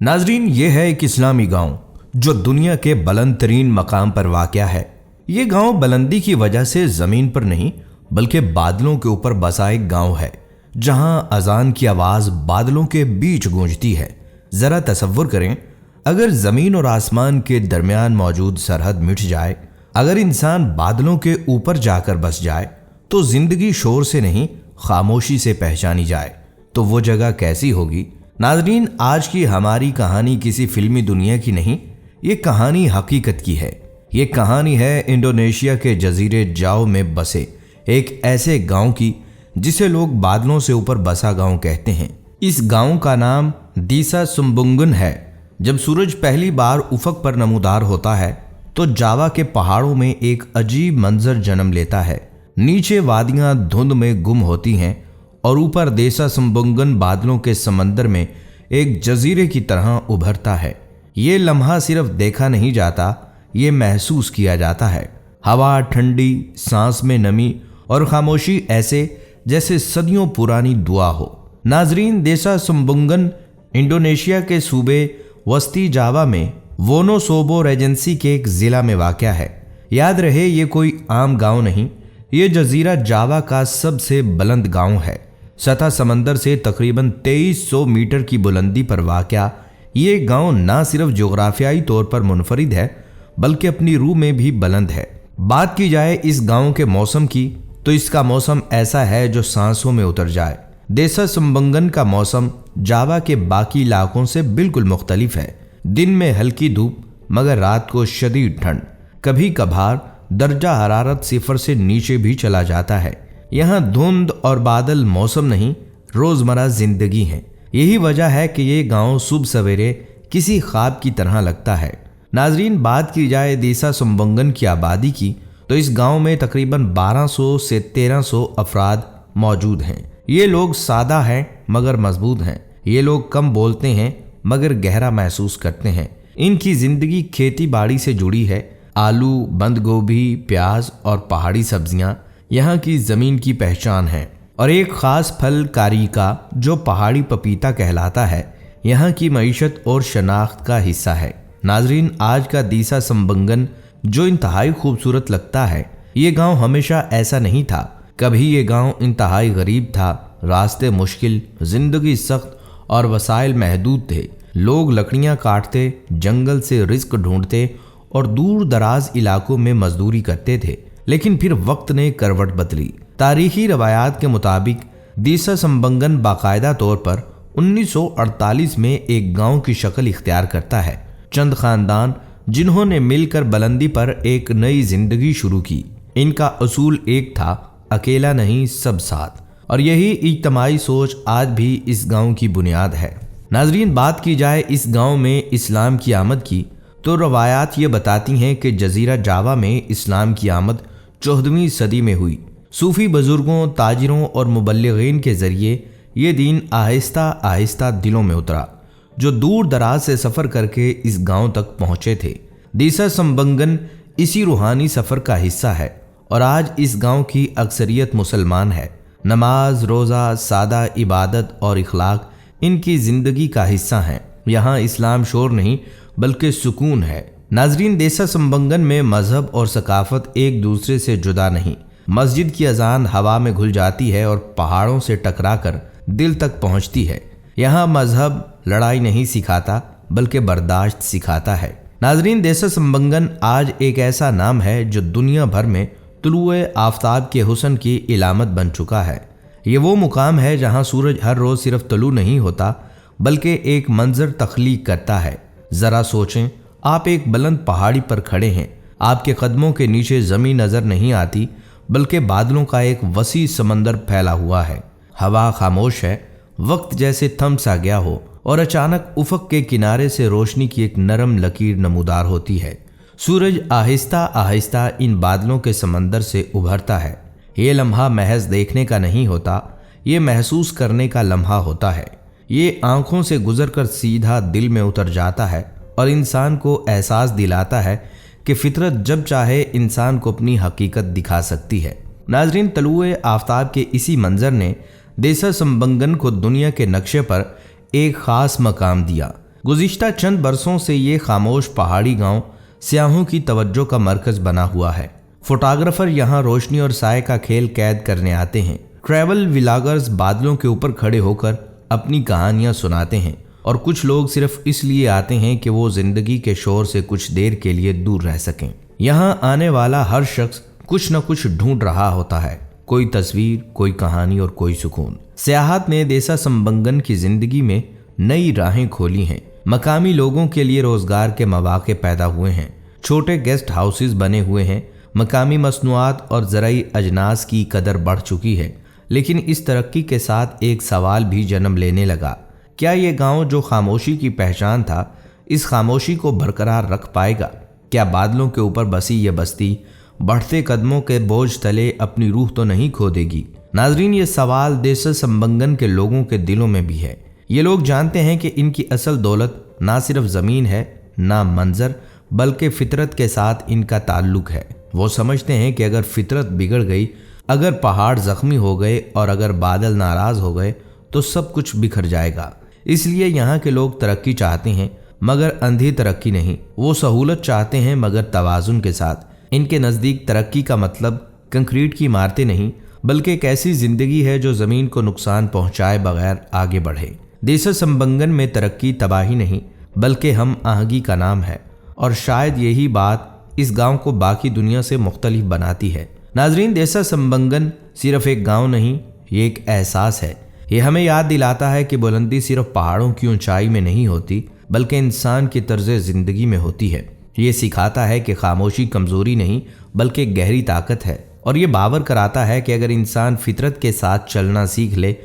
ناظرین، یہ ہے ایک اسلامی گاؤں جو دنیا کے بلند ترین مقام پر واقع ہے۔ یہ گاؤں بلندی کی وجہ سے زمین پر نہیں بلکہ بادلوں کے اوپر بسا ایک گاؤں ہے، جہاں اذان کی آواز بادلوں کے بیچ گونجتی ہے۔ ذرا تصور کریں، اگر زمین اور آسمان کے درمیان موجود سرحد مٹ جائے، اگر انسان بادلوں کے اوپر جا کر بس جائے تو زندگی شور سے نہیں خاموشی سے پہچانی جائے تو وہ جگہ کیسی ہوگی؟ ناظرین، آج کی ہماری کہانی کسی فلمی دنیا کی نہیں، یہ کہانی حقیقت کی ہے۔ یہ کہانی ہے انڈونیشیا کے جزیرے جاؤ میں بسے ایک ایسے گاؤں کی جسے لوگ بادلوں سے اوپر بسا گاؤں کہتے ہیں۔ اس گاؤں کا نام دیسا سمبنگن ہے۔ جب سورج پہلی بار افق پر نمودار ہوتا ہے تو جاوا کے پہاڑوں میں ایک عجیب منظر جنم لیتا ہے۔ نیچے وادیاں دھند میں گم ہوتی ہیں اور اوپر دیسا سمبنگن بادلوں کے سمندر میں ایک جزیرے کی طرح ابھرتا ہے۔ یہ لمحہ صرف دیکھا نہیں جاتا، یہ محسوس کیا جاتا ہے۔ ہوا ٹھنڈی، سانس میں نمی اور خاموشی ایسے جیسے صدیوں پرانی دعا ہو۔ ناظرین، دیسا سمبنگن انڈونیشیا کے صوبے وسطی جاوا میں وونوسوبو ریجنسی کے ایک ضلع میں واقع ہے۔ یاد رہے، یہ کوئی عام گاؤں نہیں، یہ جزیرہ جاوا کا سب سے بلند گاؤں ہے۔ سطح سمندر سے تقریباً 2300 میٹر کی بلندی پر واقع یہ گاؤں نہ صرف جغرافیائی طور پر منفرد ہے بلکہ اپنی روح میں بھی بلند ہے۔ بات کی جائے اس گاؤں کے موسم کی تو اس کا موسم ایسا ہے جو سانسوں میں اتر جائے۔ دیسا سمبنگن کا موسم جاوا کے باقی علاقوں سے بالکل مختلف ہے۔ دن میں ہلکی دھوپ مگر رات کو شدید ٹھنڈ، کبھی کبھار درجہ حرارت 0 سے نیچے بھی چلا جاتا ہے۔ یہاں دھند اور بادل موسم نہیں، روزمرہ زندگی ہیں۔ یہی وجہ ہے کہ یہ گاؤں صبح سویرے کسی خواب کی طرح لگتا ہے۔ ناظرین، بات کی جائے دیسا سمبنگن کی آبادی کی تو اس گاؤں میں تقریباً 1200 سے 1300 افراد موجود ہیں۔ یہ لوگ سادہ ہیں مگر مضبوط ہیں۔ یہ لوگ کم بولتے ہیں مگر گہرا محسوس کرتے ہیں۔ ان کی زندگی کھیتی باڑی سے جڑی ہے۔ آلو، بند گوبھی، پیاز اور پہاڑی سبزیاں یہاں کی زمین کی پہچان ہیں، اور ایک خاص پھل کاریکا جو پہاڑی پپیتا کہلاتا ہے یہاں کی معیشت اور شناخت کا حصہ ہے۔ ناظرین، آج کا دیسا سمبنگن جو انتہائی خوبصورت لگتا ہے، یہ گاؤں ہمیشہ ایسا نہیں تھا۔ کبھی یہ گاؤں انتہائی غریب تھا، راستے مشکل، زندگی سخت اور وسائل محدود تھے۔ لوگ لکڑیاں کاٹتے، جنگل سے رزق ڈھونڈتے اور دور دراز علاقوں میں مزدوری کرتے تھے۔ لیکن پھر وقت نے کروٹ بدلی۔ تاریخی روایات کے مطابق دیسا سمبنگن باقاعدہ طور پر 1948 میں ایک گاؤں کی شکل اختیار کرتا ہے۔ چند خاندان جنہوں نے مل کر بلندی پر ایک نئی زندگی شروع کی۔ ان کا اصول ایک تھا، اکیلا نہیں سب ساتھ، اور یہی اجتماعی سوچ آج بھی اس گاؤں کی بنیاد ہے۔ ناظرین، بات کی جائے اس گاؤں میں اسلام کی آمد کی تو روایات یہ بتاتی ہیں کہ جزیرہ جاوا میں اسلام کی آمد 14ویں صدی میں ہوئی۔ صوفی بزرگوں، تاجروں اور مبلغین کے ذریعے یہ دین آہستہ آہستہ دلوں میں اترا، جو دور دراز سے سفر کر کے اس گاؤں تک پہنچے تھے۔ دیسا سمبنگن اسی روحانی سفر کا حصہ ہے، اور آج اس گاؤں کی اکثریت مسلمان ہے۔ نماز، روزہ، سادہ عبادت اور اخلاق ان کی زندگی کا حصہ ہیں۔ یہاں اسلام شور نہیں بلکہ سکون ہے۔ ناظرین، دیسا سمبنگن میں مذہب اور ثقافت ایک دوسرے سے جدا نہیں۔ مسجد کی اذان ہوا میں گھل جاتی ہے اور پہاڑوں سے ٹکرا کر دل تک پہنچتی ہے۔ یہاں مذہب لڑائی نہیں سکھاتا بلکہ برداشت سکھاتا ہے۔ ناظرین، دیسا سمبنگن آج ایک ایسا نام ہے جو دنیا بھر میں طلوع آفتاب کے حسن کی علامت بن چکا ہے۔ یہ وہ مقام ہے جہاں سورج ہر روز صرف طلوع نہیں ہوتا بلکہ ایک منظر تخلیق کرتا ہے۔ ذرا سوچیں، آپ ایک بلند پہاڑی پر کھڑے ہیں، آپ کے قدموں کے نیچے زمین نظر نہیں آتی بلکہ بادلوں کا ایک وسیع سمندر پھیلا ہوا ہے۔ ہوا خاموش ہے، وقت جیسے تھم سا گیا ہو، اور اچانک افق کے کنارے سے روشنی کی ایک نرم لکیر نمودار ہوتی ہے۔ سورج آہستہ آہستہ ان بادلوں کے سمندر سے ابھرتا ہے۔ یہ لمحہ محض دیکھنے کا نہیں ہوتا، یہ محسوس کرنے کا لمحہ ہوتا ہے۔ یہ آنکھوں سے گزر کر سیدھا دل میں اتر جاتا ہے اور انسان کو احساس دلاتا ہے کہ فطرت جب چاہے انسان کو اپنی حقیقت دکھا سکتی ہے۔ ناظرین، طلوع آفتاب کے اسی منظر نے دیسا سمبنگن کو دنیا کے نقشے پر ایک خاص مقام دیا۔ गुज़िश्ता चंद बरसों से ये खामोश पहाड़ी गांव सियाहों की तवज्जो का मरकज बना हुआ है। फोटोग्राफर यहाँ रोशनी और साए का खेल कैद करने आते हैं। ट्रैवल व्लॉगर्स बादलों के ऊपर खड़े होकर अपनी कहानियां सुनाते हैं और कुछ लोग सिर्फ इसलिए आते हैं कि वो जिंदगी के शोर से कुछ देर के लिए दूर रह सकें। यहाँ आने वाला हर शख्स कुछ न कुछ ढूंढ रहा होता है, कोई तस्वीर, कोई कहानी और कोई सुकून। सियाहत ने देसा संबंगन की जिंदगी में नई राहें खोली हैं। मकामी लोगों के लिए रोजगार के मौके पैदा हुए हैं। छोटे गेस्ट हाउसेस बने हुए हैं। मकामी मसनूआत और ज़राई अजनास की कदर बढ़ चुकी है। लेकिन इस तरक्की के साथ एक सवाल भी जन्म लेने लगा, क्या ये गांव जो खामोशी की पहचान था, इस खामोशी को बरकरार रख पाएगा? क्या बादलों के ऊपर बसी ये बस्ती बढ़ते कदमों के बोझ तले अपनी रूह तो नहीं खो देगी? नाजरीन, ये सवाल देसा संबंगन के लोगों के दिलों में भी है। ये लोग जानते हैं कि इनकी असल दौलत ना सिर्फ ज़मीन है, ना मंजर, बल्कि फितरत के साथ इनका ताल्लुक है। वो समझते हैं कि अगर फितरत बिगड़ गई, अगर पहाड़ जख्मी हो गए और अगर बादल नाराज हो गए तो सब कुछ बिखर जाएगा। इसलिए यहाँ के लोग तरक्की चाहते हैं, मगर अंधी तरक्की नहीं। वो सहूलत चाहते हैं, मगर तवाज़ुन के साथ। इनके नज़दीक तरक्की का मतलब कंक्रीट की इमारतें नहीं, बल्कि एक ऐसी ज़िंदगी है जो ज़मीन को नुकसान पहुँचाए बगैर आगे बढ़े। देसा संबंगन में तरक्की तबाही नहीं, बल्कि हम आहंगी का नाम है, और शायद यही बात इस गांव को बाकी दुनिया से मुख्तलिफ बनाती है। नाजरीन, देसा संबंगन सिर्फ एक गांव नहीं, ये एक एहसास है। ये हमें याद दिलाता है कि बुलंदी सिर्फ पहाड़ों की ऊंचाई में नहीं होती, बल्कि इंसान की तर्ज ज़िंदगी में होती है। ये सिखाता है कि खामोशी कमज़ोरी नहीं, बल्कि गहरी ताकत है, और ये बावर कराता है कि अगर इंसान फितरत के साथ चलना सीख ले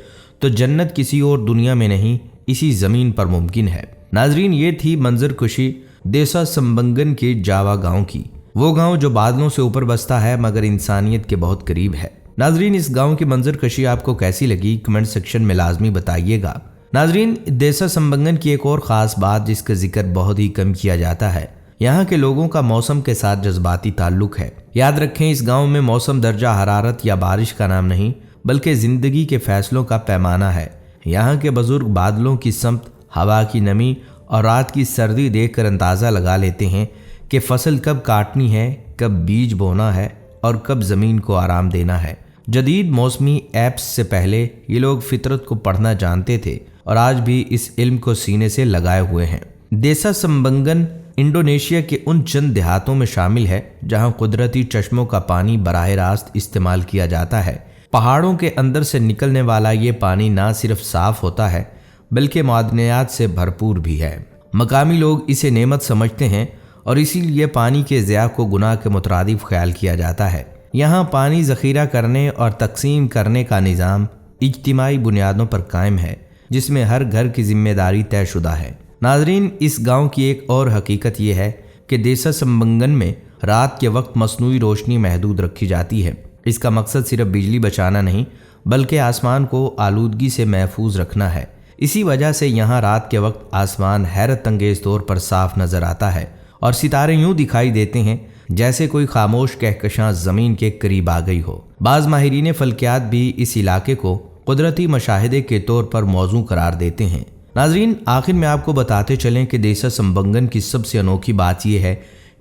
तो जन्नत किसी और दुनिया में नहीं, इसी ज़मीन पर मुमकिन है। नाजरीन, ये थी मंजर खुशी देसा संबंगन के जावा गांव की। वो गांव जो बादलों से ऊपर बसता है मगर इंसानियत के बहुत करीब है। नाजरीन, इस गांव की मंजर कशी आपको कैसी लगी, कमेंट सेक्शन में लाजमी बताइएगा। नाजरीन, देसा संबंगन की एक और ख़ास बात जिसका जिक्र बहुत ही कम किया जाता है, यहाँ के लोगों का मौसम के साथ जज्बाती ताल्लुक है। याद रखें, इस गाँव में मौसम दर्जा हरारत या बारिश का नाम नहीं, बल्कि ज़िंदगी के फैसलों का पैमाना है। यहाँ के बुजुर्ग बादलों की समत, हवा की नमी और रात की सर्दी देखकर अंदाज़ा लगा लेते हैं कि फसल कब काटनी है, कब बीज बोना है और कब ज़मीन को आराम देना है। जदीद मौसमी ऐप्स से पहले ये लोग फितरत को पढ़ना जानते थे और आज भी इस इल्म को सीने से लगाए हुए हैं। देसा संबंगन इंडोनेशिया के उन चंद देहातों में शामिल है जहाँ कुदरती चश्मों का पानी बराह रास्त इस्तेमाल किया जाता है। पहाड़ों के अंदर से निकलने वाला ये पानी ना सिर्फ साफ होता है, बल्कि मादनियात से भरपूर भी है। मकामी लोग इसे नेमत समझते हैं और इसीलिए पानी के ज़िया को गुनाह के मुतरादिफ ख्याल किया जाता है। यहाँ पानी ज़ख़ीरा करने और तकसीम करने का निज़ाम इज्तिमाई बुनियादों पर कायम है, जिसमें हर घर की जिम्मेदारी तयशुदा है। नाजरीन, इस गाँव की एक और हकीकत यह है कि देसा संबंगन में रात के वक्त मसनूई रोशनी महदूद रखी जाती है। इसका मकसद सिर्फ बिजली बचाना नहीं, बल्कि आसमान को आलूदगी से महफूज रखना है। इसी वजह से यहाँ रात के वक्त आसमान हैरत अंगेज तौर पर साफ नजर आता है और सितारे यूं दिखाई देते हैं जैसे कोई खामोश कहकशां ज़मीन के करीब आ गई हो। बाज़ माहिरीन फल्कियात भी इस इलाके को कुदरती मशाहिदे के तौर पर मौजू करार देते हैं। नाजरीन, आखिर में आपको बताते चलें कि देसा संबंगन की सबसे अनोखी बात यह है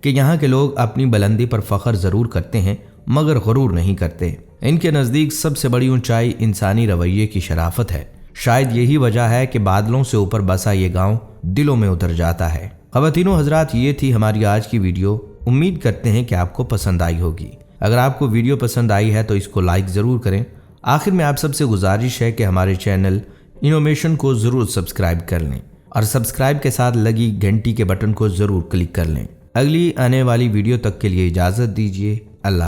कि यहाँ के लोग अपनी बुलंदी पर फ़ख्र ज़रूर करते हैं, मगर गुरूर नहीं करते। इनके नज़दीक सबसे बड़ी ऊंचाई इंसानी रवैये की शराफत है। शायद यही वजह है कि बादलों से ऊपर बसा ये गांव दिलों में उतर जाता है। ख़वातीनो हज़रात, ये थी हमारी आज की वीडियो। उम्मीद करते हैं कि आपको पसंद आई होगी। अगर आपको वीडियो पसंद आई है तो इसको लाइक ज़रूर करें। आखिर में आप सबसे गुजारिश है कि हमारे चैनल इनोवेशन को ज़रूर सब्सक्राइब कर लें और सब्सक्राइब के साथ लगी घंटी के बटन को ज़रूर क्लिक कर लें। अगली आने वाली वीडियो तक के लिए इजाज़त दीजिए।